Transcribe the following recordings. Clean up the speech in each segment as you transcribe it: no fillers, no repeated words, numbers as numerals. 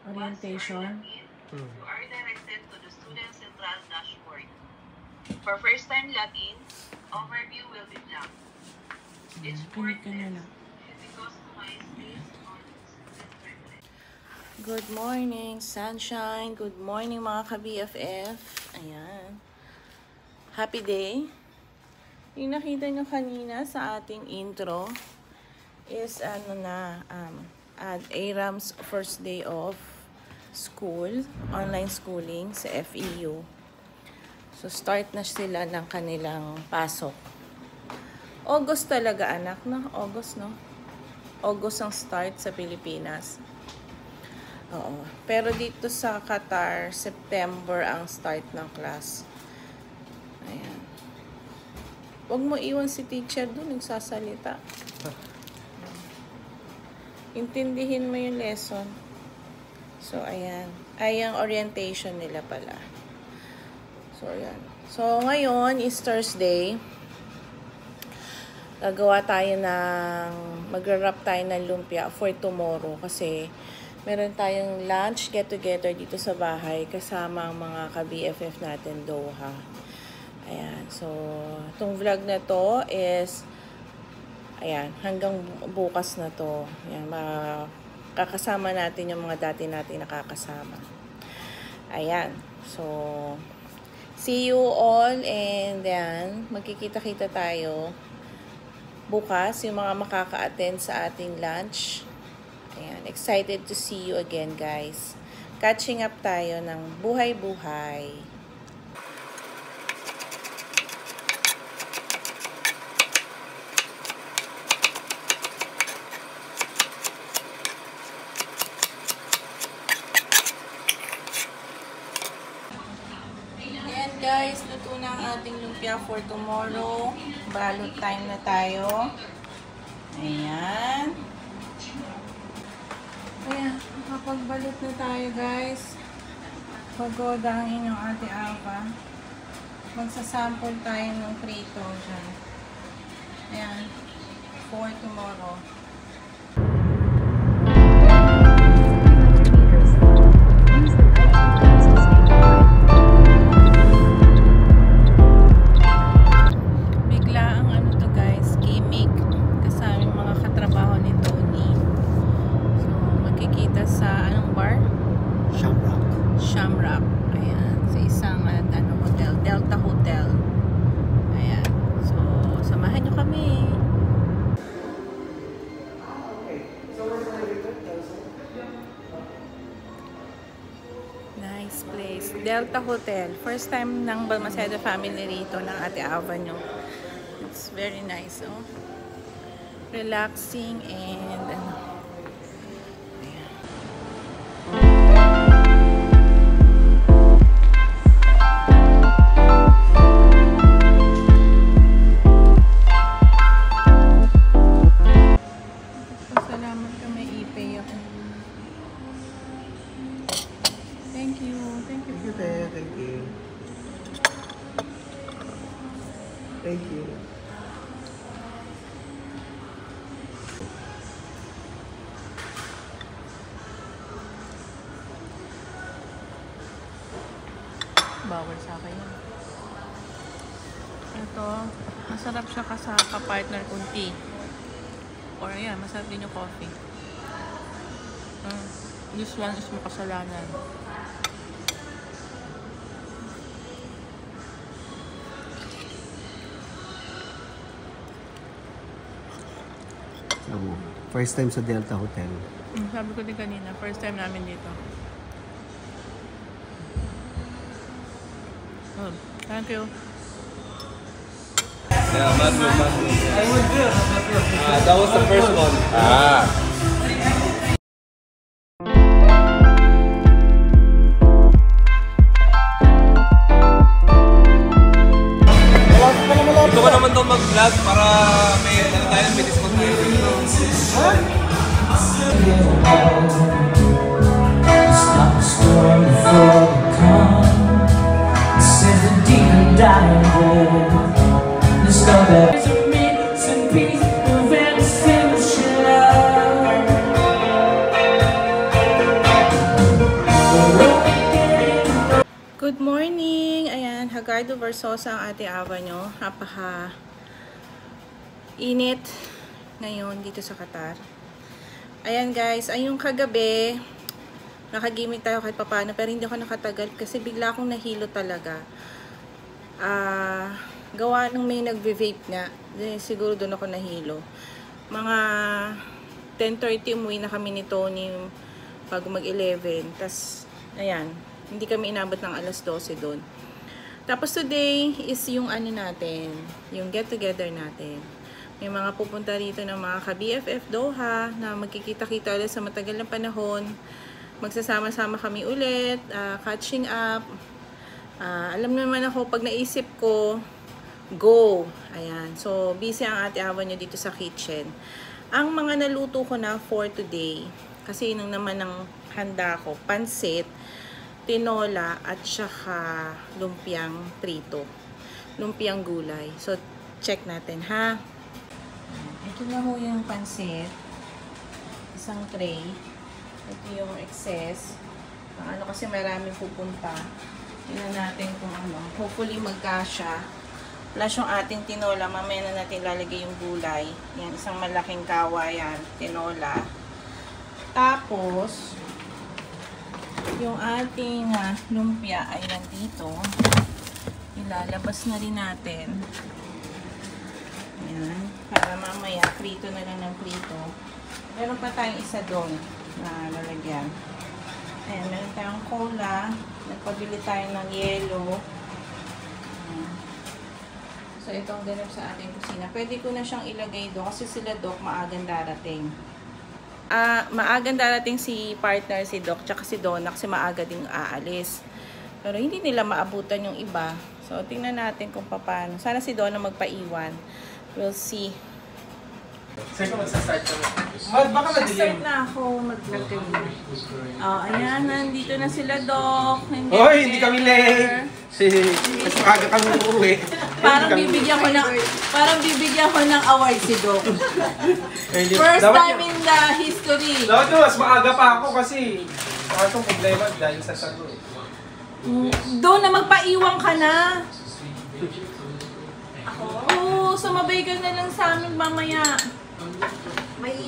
Orientation. You are directed to the Student Central Dashboard. For first-time login, overview will be blank. Each board test should be customized based on student preference. Good morning, sunshine. Good morning, mga ka-BFF. Ayan. Happy day. Yung nakita nyo kanina sa ating intro is ARAM's first day of school, online schooling sa FEU. So, start na sila ng kanilang pasok. August talaga, anak, no? August, no? August ang start sa Pilipinas. Oo. Pero dito sa Qatar, September ang start ng class. Ayan. Huwag mo iwan si teacher doon, nagsasalita. Intindihin mo yung lesson. So, ayan. Ay, ang orientation nila pala. So, ayan. So, ngayon is Thursday. Gagawa tayo magra-wrap tayo ng lumpia for tomorrow kasi meron tayong lunch get-together dito sa bahay kasama ang mga ka-BFF natin Doha. Ayan. So, itong vlog na to is ayan, hanggang bukas na to. Ayan, kakasama natin yung mga dati natin nakakasama. Ayan. So, see you all and then magkikita-kita tayo bukas yung mga makaka-attend sa ating lunch. Ayan, excited to see you again, guys. Catching up tayo ng buhay-buhay. Guys, luto na ang ating lumpia for tomorrow. Balot time na tayo. Ayan. Ayan, nakapagbalot na tayo, guys. Pagoda ang inyong ate Ava. Magsasample tayo ng prito dyan. Ayan, for tomorrow. Shamrock. Ayan. Sa isang hotel. Delta Hotel. Ayan. So, samahan nyo kami. Nice place. Delta Hotel. First time ng Balmaceda family rito ng Ate Ava nyo. It's very nice. Oh. Relaxing and Thank you. bawal sa akin yan. Ito, masarap siya sa ka-partner kung tea. Or ayan, masarap din yung coffee. This one is makasalanan. First time sa Delta Hotel. Sabi ko din kanina, first time namin dito. Oh, thank you. Yeah, bathroom. That was the first one. Ito ka naman daw mag-vlog para may discount tayo. It's not a story for the calm. It's in the deep and dying world. Discover it's a mix and piece of everything she loves. Good morning! Ayan, Hagardo Versosa ang ate awa nyo. Init ngayon dito sa Qatar. Ayan guys, ayong kagabi, nakagimik tayo kahit papano pero hindi ako nakatagal kasi bigla akong nahilo talaga. Gawa nung may nagve-vape nga, siguro doon ako nahilo. Mga 10:30 umuwi na kami ni Tony bago mag-11. Tas, ayan, hindi kami inabot ng alas 12 doon. Tapos today is yung ano natin, yung get-together natin. May mga pupunta rito ng mga ka-BFF Doha na magkikita-kita ulit sa matagal na panahon. Magsasama-sama kami ulit, catching up. Alam naman ako, pag naisip ko, go. Ayan. So, busy ang ate awa nyo dito sa kitchen. Ang mga naluto ko na for today, kasi yun naman ang handa ko, pansit, tinola, at saka lumpiang prito. Lumpiang gulay. So, check natin ha. Ito na ho yung pansit. Isang tray. Ito yung excess. Ano kasi maraming pupunta. Tingnan natin kung ano. Hopefully magkasya. Plus yung ating tinola. Mamaya na natin lalagay yung gulay. Yan, isang malaking kawayan. Tinola. Tapos, yung ating lumpia ay nandito. Ilalabas na rin natin. Ayan. Para mamaya, prito na lang ng prito. Meron pa tayong isa doon na lalagyan. Ayan, meron tayong cola. Nagpabili tayo ng yelo. Ayan. So, ito ang ganap sa ating kusina. Pwede ko na siyang ilagay doon kasi sila Doc maagang darating. Maagang darating si partner, si Doc, tsaka si Donna kasi maaga din aalis. Pero hindi nila maabutan yung iba. So, tingnan natin kung paano. Sana si Donna magpaiwan. We'll see. Saan ka magsastart ka? Baka madilim. Start na ako mag-vlog. Ayan, nandito na sila, Doc. Hoy, hindi kami late. Mas maaga kami uuwi. Parang bibigyan ko ng award si Doc. First time in the history. Dapat mas maaga pa ako kasi itong problema dahil sa sago. Doon na magpaiwan ka na. Oo, sumabay ka na lang sa amin mamaya.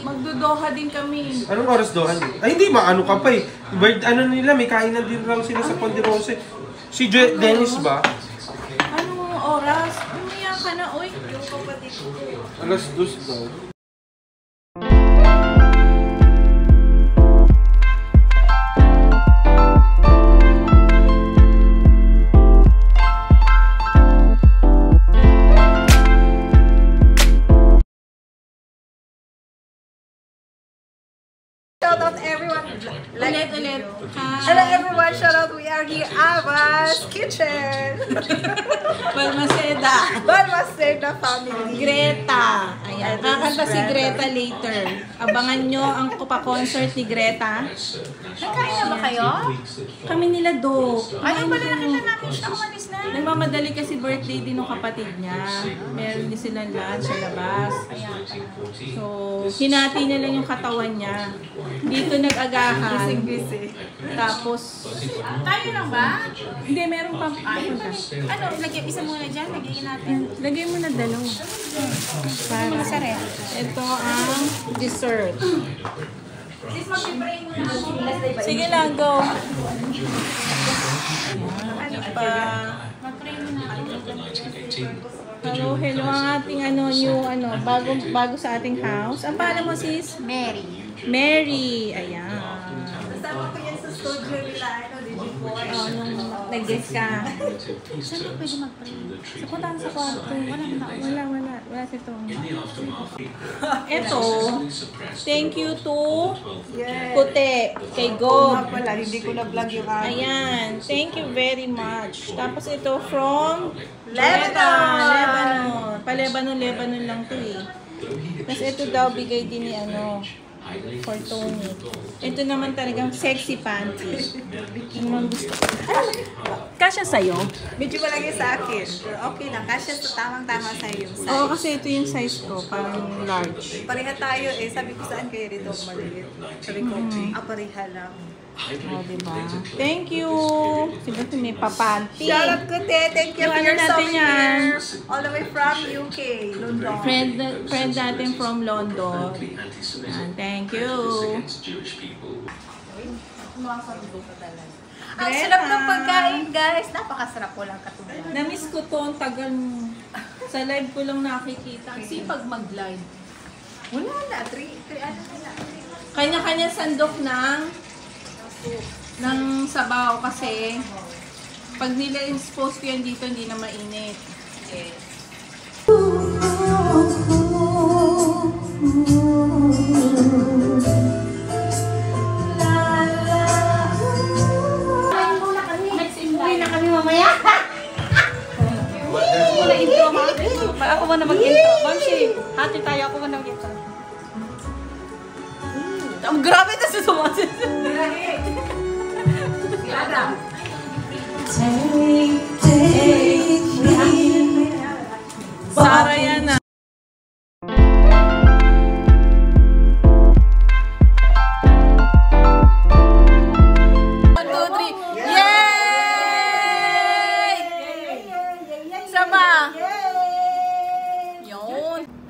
Magdudoha din kami. Anong oras dohan? Ay, hindi maano ka pa eh. Ano nila, may kainan din raw sila sa Ponderosa. Si Dennis ba? Anong oras? Umiyak ka na, oy. Alas 2 daw. Shout out everyone. Ulit. Hello everyone, shout out. We are here Ava's Kitchen. Balmaceda. Balmaceda family. Greta. Ayan. Kakanta si Greta later. Abangan nyo ang concert ni Greta. Nagkain na ba kayo? Kami nila Do. Ano pala nakita namin siya umalis na? Nagmamadali kasi birthday din ng kapatid niya. Meron din silang lunch sa labas. So, hinati niya lang yung katawan niya. Dito nag-agahan. Busy. Tapos, Tayo lang ba? hindi, meron pa. Ano, lagyan isa muna dyan, lagyan natin. Lagay mo na dalawa. Para Sa ref. ito ang dessert. Sis, mag-pray muna ako. Sige lang, go. Ano Pa. Mag-pray muna ako. Hello ang ating bago sa ating house. Ang pangalan mo, sis? Mary. Mary. Ayan. Kasama ko yan sa studio nila, Digiboy. Nung nag-guest ka. Saan ba pwede mag-pray? Sa puntahan sa kwarto. Wala si Tom. Ito, thank you to Puti, kay God. Wala, hindi ko na-vlog yung Ayan, thank you very much. Tapos ito from Lebanon. Lebanon lang to eh. Tapos ito daw bigay din ni for Tony. Ito naman talagang sexy panty. Ano naman gusto ko? Kasya sa'yo? Medyo malaki sa akin. Pero okay lang. Kasya sa tamang-tama sa'yo yung size. Oo, kasi ito yung size ko. Parang large. Pareha tayo eh. Sabi ko saan kayo rito maliit. Sabi ko, pareha lang. Oh, diba? Thank you! Sino may papanti? Shout out ko, te. Thank you Yung for ano your natin yan? souvenir. All the way from UK, London. Friend natin from London. Yan, thank you. Ang sarap ng pagkain, guys. Napakasarap ko lang katulad. Na-miss ko to, ang tagal mo. Sa live ko lang nakikita. Ang sipag mag-live. Wala na. Ano na. Kanya-kanya sandok ng sabaw kasi pag nila-expose ko yan dito, hindi na mainit. Yes. Uwi na kami mamaya. Intro, ako muna mag-intro. Mamshi, hati tayo. Ako muna mag-intro. Ang grabe na sa sumasin. Sara yan na.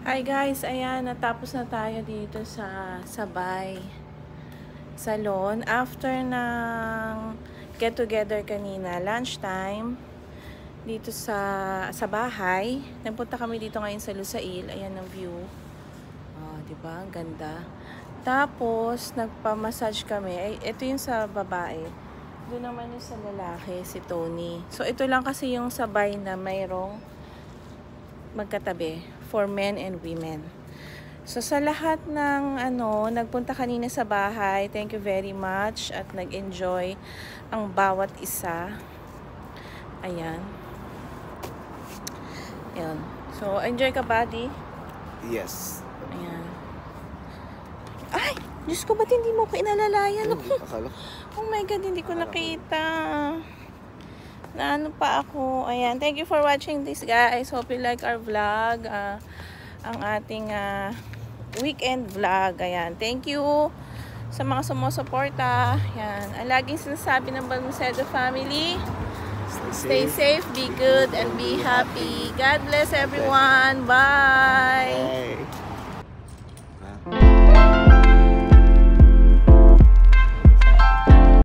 Hi guys, ayan, natapos na tayo dito sa Sabay Salon. After ng get together kanina, lunchtime, dito sa bahay. Nagpunta kami dito ngayon sa Lusail. Ayan ang view. Oh, diba? Ang ganda. Tapos, nagpa-massage kami. Ay, ito yung sa babae. Doon naman yung sa lalaki, si Tony. So, ito lang kasi yung Sabay na mayroong magkatabi for men and women. So sa lahat ng nagpunta kanina sa bahay, thank you very much at nag-enjoy ang bawat isa. Ayan. Ayan. So enjoy ka, buddy? Yes. Ayan. Ay! Diyos ko, ba't hindi mo ko inalalayan? Akala ko. Oh my God, hindi ko nakita. Naano pa ako. Ayan. Thank you for watching this, guys. Hope you like our vlog. Ang ating weekend vlog. Ayan. Thank you sa mga sumusuporta. Ayan. Ang laging sinasabi ng Balmaceda family, stay safe, be good, and be happy. God bless everyone. Bye! Bye.